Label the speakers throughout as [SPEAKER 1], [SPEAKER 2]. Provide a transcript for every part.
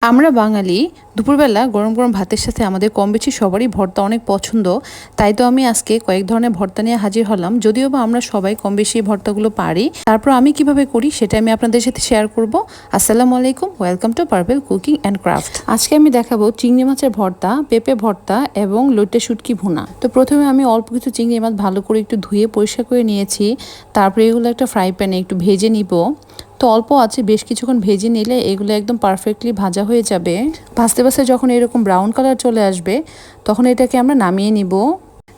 [SPEAKER 1] আমরা বাঙালি দুপুরবেলা গরম গরম ভাতের সাথে আমাদের কম বেশি সবারই ভর্তা অনেক পছন্দ। তাই তো আমি আজকে কয়েক ধরনের ভর্তা নিয়ে হাজির হলাম। যদিও বা আমরা সবাই কম বেশি ভর্তাগুলো পারি, তারপর আমি কিভাবে করি সেটা আমি আপনাদের সাথে শেয়ার করব। আসসালামু আলাইকুম, welcome to purple cooking and craft. আজকে আমি দেখাবো চিংড়ি মাছের ভর্তা, পেঁপে ভর্তা এবং লইট্টা শুটকি ভুনা। তো প্রথমে আমি অল্প কিছু চিংড়ি মাছ ভালো করে একটু ধুয়ে পরিষ্কার করে নিয়েছি। তারপরে এগুলো একটা ফ্রাই প্যানে একটু ভেজে নিব। তো অল্প আছে, বেশ কিছুক্ষণ ভেজে নিলে এগুলো একদম পারফেক্টলি ভাজা হয়ে যাবে। ভাজতে ভাজতে যখন এরকম ব্রাউন কালার চলে আসবে তখন এটাকে আমরা নামিয়ে নিব।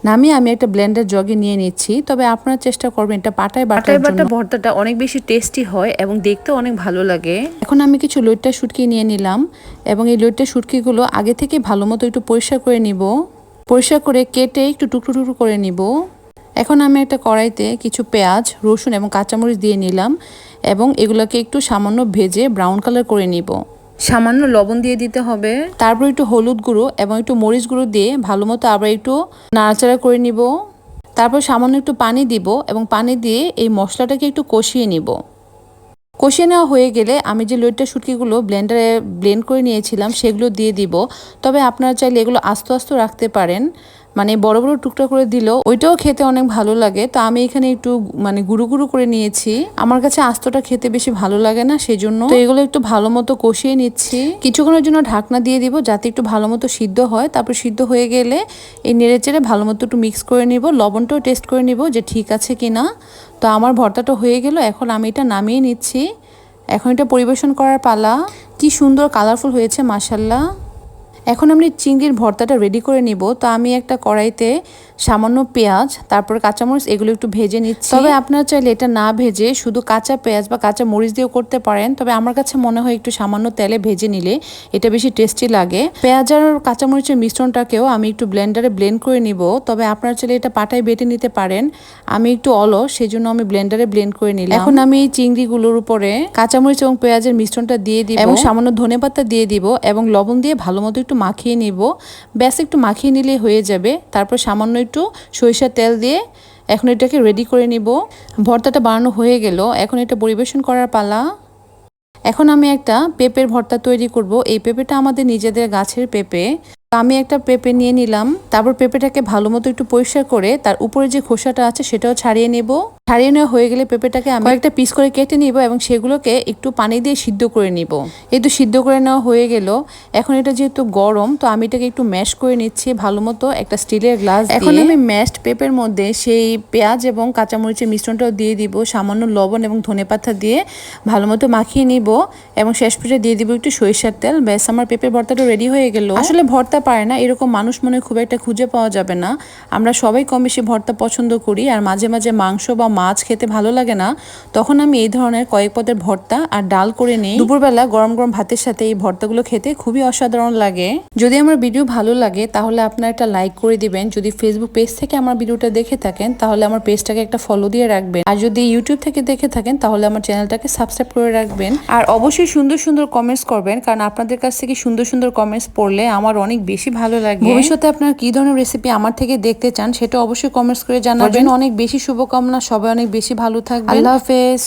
[SPEAKER 1] নামিয়ে আমি একটা ব্লেন্ডার জগে নিয়ে নিচ্ছি। তবে আপনারা চেষ্টা করবেন এটা পাটায় বাটার জন্য। ভর্তাটা অনেক বেশি টেস্টি হয় এবং দেখতেও অনেক ভালো লাগে। এখন আমি কিছু লইট্টা শুটকি নিয়ে নিলাম এবং এই লইট্টা শুটকিগুলো আগে থেকে ভালো মতো একটু পরিষ্কার করে নিব। পরিষ্কার করে কেটে একটু টুকরো টুকরো করে নিব। এখন আমি একটা কড়াইতে কিছু পেঁয়াজ, রসুন এবং কাঁচামরিচ দিয়ে নিলাম এবং এগুলোকে একটু সামান্য ভেজে ব্রাউন কালার করে নিব। সামান্য লবণ দিয়ে দিতে হবে। তারপর একটু হলুদ গুঁড়ো এবং একটু মরিচ গুঁড়ো দিয়ে ভালো মতো আবার একটু নাড়াচাড়া করে নিব। তারপর সামান্য একটু পানি দিব এবং পানি দিয়ে এই মশলাটাকে একটু কষিয়ে নিব। কষিয়ে নেওয়া হয়ে গেলে আমি যে লইট্টা শুটকিগুলো ব্লেন্ডারে ব্লেন্ড করে নিয়েছিলাম সেগুলো দিয়ে দিব। তবে আপনারা চাইলে এগুলো আস্তে আস্তে রাখতে পারেন, মানে বড় বড় টুকরা করে দিলেও ওইটাও খেতে অনেক ভালো লাগে। তো আমি এখানে একটু গুঁড়ো গুঁড়ো করে নিয়েছি। আমার কাছে আস্তটা খেতে বেশি ভালো লাগে না, সেই জন্য তো এগুলো একটু ভালো মতো কষিয়ে নিচ্ছি। কিছুক্ষণের জন্য ঢাকনা দিয়ে দিব যাতে একটু ভালো মতো সিদ্ধ হয়। তারপর সিদ্ধ হয়ে গেলে এই নেড়েচেড়ে ভালো মতো একটু মিক্স করে নিব, লবণটাও টেস্ট করে নিব যে ঠিক আছে কিনা। তো আমার ভর্তাটা হয়ে গেল, এখন আমি এটা নামিয়ে নিচ্ছি। এখন এটা পরিবেশন করার পালা। কি সুন্দর কালারফুল হয়েছে মাশাল্লাহ। এখন আমি চিংড়ির ভর্তাটা রেডি করে নিব। তো আমি একটা কড়াইতে সামান্য পেঁয়াজ, তারপর কাঁচামরিচ এগুলো একটু ভেজে নিচ্ছি। তবে আপনারা চাইলে এটা না ভেজে শুধু কাঁচা পেঁয়াজ বা কাঁচা মরিচ দিয়েও করতে পারেন। তবে আমার কাছে মনে হয় একটু সামান্য তেলে ভেজে নিলে এটা বেশি টেস্টি লাগে। পেঁয়াজ আর কাঁচামরিচের মিশ্রণটাকেও আমি একটু ব্লেন্ডারে ব্লেন্ড করে নিব। তবে আপনারা চাইলে এটা পাটায় বেটে নিতে পারেন। আমি একটু অলস, সেই জন্য আমি ব্লেন্ডারে ব্লেন্ড করে নিলাম। এখন আমি এই চিংড়িগুলোর উপরে কাঁচামরিচ এবং পেঁয়াজের মিশ্রণটা দিয়ে দিব এবং সামান্য ধনেপাতা দিয়ে দিব এবং লবণ দিয়ে ভালো মতো একটু মাখিয়ে নিব। ব্যাস একটু মাখিয়ে নিলে হয়ে যাবে। তারপর সামান্য একটু সরিষার তেল দিয়ে এখন এটাকে রেডি করে নিব। ভর্তাটা বানানো হয়ে গেল, এখন এটা পরিবেশন করার পালা। এখন আমি একটা পেঁপের ভর্তা তৈরি করব। এই পেঁপেটা আমাদের নিজেদের গাছের পেঁপে। আমি একটা পেঁপে নিয়ে নিলাম। তারপর পেঁপেটাকে ভালো মতো একটু পরিষ্কার করে তার উপরে যে খোসাটা আছে সেটাও ছাড়িয়ে নেব। ছাড়িয়ে নেওয়া হয়ে গেলে পেঁপেটাকে আমি একটা পিস করে কেটে নিব এবং সেগুলোকে একটু পানি দিয়ে সিদ্ধ করে নিব। এই তো সিদ্ধ করে নেওয়া হয়ে গেল। এখন এটা যেহেতু গরম, তো আমি এটাকে একটু ম্যাশ করে নিচ্ছি ভালো মতো একটা স্টিলের গ্লাস দিয়ে। এখন আমি ম্যাশড পেঁপের মধ্যে সেই পেঁয়াজ এবং কাঁচামরিচের মিশ্রণটাও দিয়ে দিব, সামান্য লবণ এবং ধনেপাতা দিয়ে ভালো মতো মাখিয়ে নিব এবং শেষ পর্যায়ে দিয়ে দিব একটু সরিষার তেল। ব্যাস আমার পেঁপের ভর্তাটা রেডি হয়ে গেল। আসলে ভর্তা পারে না এরকম মানুষ মনে খুব একটা খুঁজে পাওয়া যাবে না। আমরা সবাই কম বেশি ভর্তা পছন্দ করি, আর মাঝে মাঝে মাংস বা মাছ খেতে ভালো লাগে না, তখন আমি এই ধরনের কয়েক পদের ভর্তা আর ডাল করে নিই। দুপুরবেলা গরম গরম ভাতের সাথে এই ভর্তাগুলো খেতে খুবই অসাধারণ লাগে। যদি আমার ভিডিও ভালো লাগে তাহলে আপনারা একটা লাইক করে দিবেন। যদি ফেসবুক পেজ থেকে আমার ভিডিওটা দেখে থাকেন তাহলে আমার পেজটাকে একটা ফলো দিয়ে রাখবেন। আর যদি ইউটিউব থেকে দেখে থাকেন তাহলে আমার চ্যানেলটাকে সাবস্ক্রাইব করে রাখবেন। আর অবশ্যই সুন্দর সুন্দর কমেন্টস করবেন, কারণ আপনাদের কাছ থেকে সুন্দর সুন্দর কমেন্টস পড়লে আমার অনেক বেশি ভালো লাগে। ভবিষ্যতে আপনারা কি ধরনের রেসিপি আমার থেকে দেখতে চান সেটা অবশ্যই কমেন্টস করে জানাবেন। অনেক বেশি শুভকামনা, সবাই অনেক বেশি ভালো থাকবেন। আল্লাহ হাফেজ।